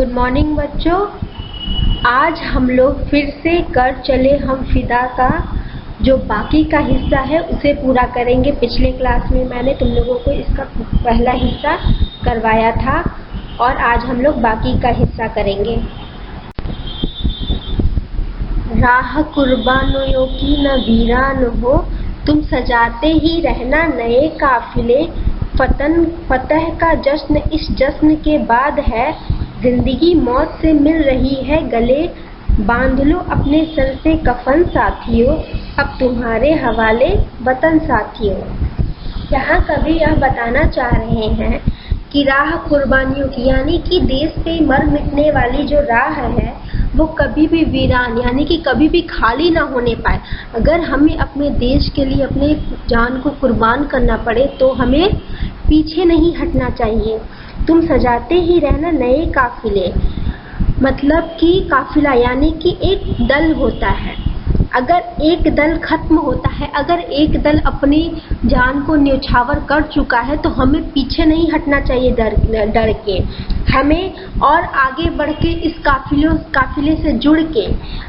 Good morning बच्चों। आज हम लोग फिर से कर चले हम फिदा का जो बाकी का हिस्सा है उसे पूरा करेंगे। पिछले क्लास में मैंने तुम लोगों को इसका पहला हिस्सा करवाया था और आज हम लोग बाकी का हिस्सा करेंगे। राह कुर्बानियों की न वीरान हो, तुम सजाते ही रहना नए काफिले। फतह का जश्न इस जश्न के बाद है, जिंदगी मौत से मिल रही है गले। बांध लो अपने सर से कफन साथियों, अब तुम्हारे हवाले वतन साथियों। यहाँ कवि यह बताना चाह रहे हैं कि राह कुर्बानियों की यानी कि देश पे मर मिटने वाली जो राह है वो कभी भी वीरान यानी कि कभी भी खाली ना होने पाए। अगर हमें अपने देश के लिए अपने जान को कुर्बान करना पड़े तो हमें पीछे नहीं हटना चाहिए। तुम सजाते ही रहना नए काफिले, मतलब कि काफिला यानी कि एक दल होता है। अगर एक दल खत्म होता है, अगर एक दल अपनी जान को न्यौछावर कर चुका है तो हमें पीछे नहीं हटना चाहिए डर के। हमें और आगे बढ़ के इस काफिले से जुड़ के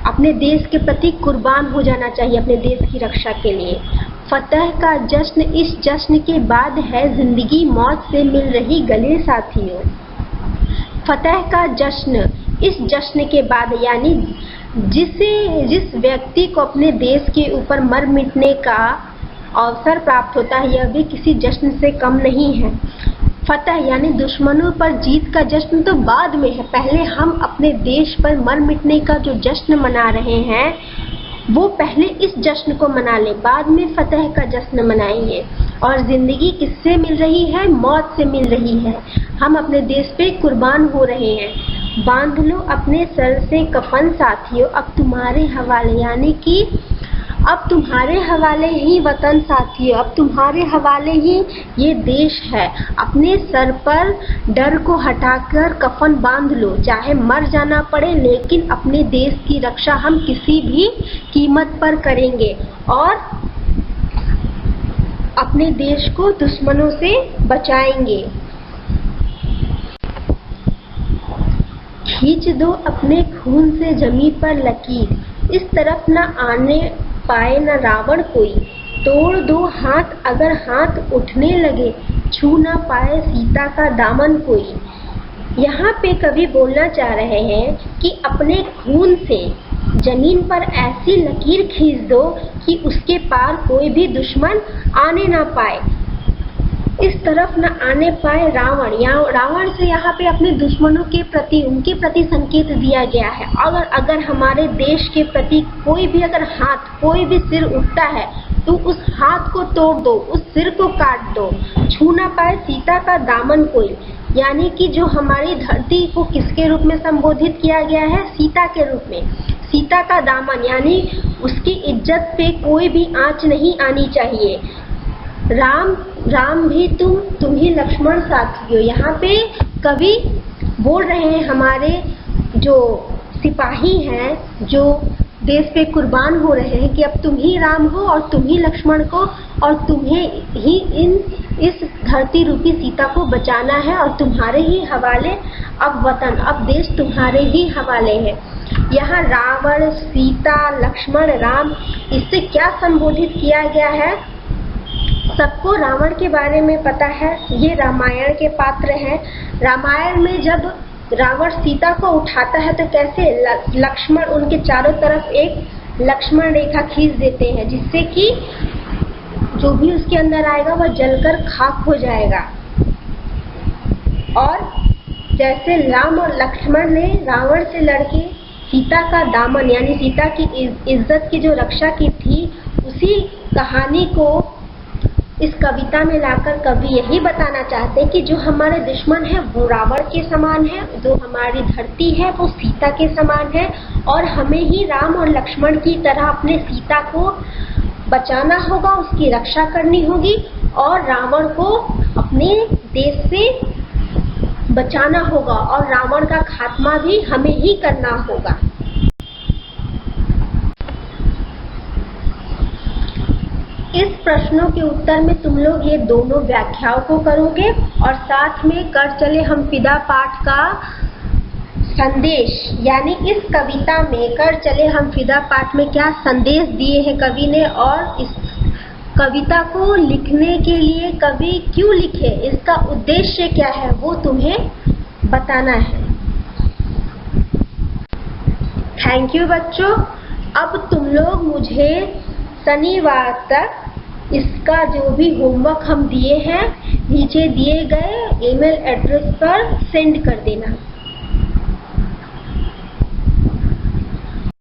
अपने देश के प्रति कुर्बान हो जाना चाहिए, अपने देश की रक्षा के लिए। फतह का जश्न इस जश्न के बाद है, जिंदगी मौत से मिल रही गले साथियों। फतह का जश्न इस जश्न के बाद यानी जिस व्यक्ति को अपने देश के ऊपर मर मिटने का अवसर प्राप्त होता है, यह भी किसी जश्न से कम नहीं है। फतह यानी दुश्मनों पर जीत का जश्न तो बाद में है, पहले हम अपने देश पर मर मिटने का जो जश्न मना रहे हैं वो पहले इस जश्न को मना ले, बाद में फतह का जश्न मनाएंगे। और जिंदगी किससे मिल रही है? मौत से मिल रही है। हम अपने देश पे कुर्बान हो रहे हैं। बांध लो अपने सर से कफन साथियों, अब तुम्हारे हवाले यानी कि अब तुम्हारे हवाले ही वतन साथियों, अब तुम्हारे हवाले ही ये देश है। अपने सर पर डर को हटाकर कफन बांध लो, चाहे मर जाना पड़े लेकिन अपने देश की रक्षा हम किसी भी कीमत पर करेंगे और अपने देश को दुश्मनों से बचाएंगे। खींच दो अपने खून से जमीन पर लकीर, इस तरफ न आने पाए न रावण कोई। तोड़ दो हाथ अगर हाथ उठने लगे, छू ना पाए सीता का दामन कोई। यहाँ पे कवि बोलना चाह रहे हैं कि अपने खून से जमीन पर ऐसी लकीर खींच दो कि उसके पार कोई भी दुश्मन आने ना पाए। इस तरफ न आने पाए रावण, रावण से यहाँ पे अपने दुश्मनों के प्रति उनके प्रति संकेत दिया गया है। अगर हमारे देश के प्रति कोई भी अगर हाथ कोई भी सिर उठता है तो उस हाथ को तोड़ दो, उस सिर को काट दो। छू ना पाए सीता का दामन कोई, यानी कि जो हमारी धरती को किसके रूप में संबोधित किया गया है? सीता के रूप में। सीता का दामन यानी उसकी इज्जत पे कोई भी आंच नहीं आनी चाहिए। राम भी तुम ही लक्ष्मण साथियों। यहाँ पे कवि बोल रहे हैं हमारे जो सिपाही हैं जो देश पे कुर्बान हो रहे हैं कि अब तुम ही राम हो और तुम ही लक्ष्मण को और तुम्हें ही इस धरती रूपी सीता को बचाना है और तुम्हारे ही हवाले अब वतन, अब देश तुम्हारे ही हवाले है। यहाँ रावण, सीता, लक्ष्मण, राम, इससे क्या संबोधित किया गया है? सबको रावण के बारे में पता है, ये रामायण के पात्र हैं। रामायण में जब रावण सीता को उठाता है तो कैसे लक्ष्मण उनके चारों तरफ एक लक्ष्मण रेखा खींच देते हैं, जिससे कि जो भी उसके अंदर आएगा वह जलकर खाक हो जाएगा। और जैसे राम और लक्ष्मण ने रावण से लड़के सीता का दामन यानी सीता की इज्जत की जो रक्षा की थी, उसी कहानी को इस कविता में लाकर कवि यही बताना चाहते हैं कि जो हमारे दुश्मन है वो रावण के समान है, जो हमारी धरती है वो सीता के समान है और हमें ही राम और लक्ष्मण की तरह अपने सीता को बचाना होगा, उसकी रक्षा करनी होगी और रावण को अपने देश से बचाना होगा और रावण का खात्मा भी हमें ही करना होगा। इस प्रश्नों के उत्तर में तुम लोग ये दोनों व्याख्याओं को करोगे और साथ में कर चले हम फिदा पाठ का संदेश, यानी इस कविता में कर चले हम फिदा पाठ में क्या संदेश दिए हैं कवि ने, और इस कविता को लिखने के लिए कवि क्यों लिखे, इसका उद्देश्य क्या है, वो तुम्हें बताना है। थैंक यू बच्चों। अब तुम लोग मुझे शनिवार तक इसका जो भी होमवर्क हम दिए हैं नीचे दिए गए ईमेल एड्रेस पर सेंड कर देना।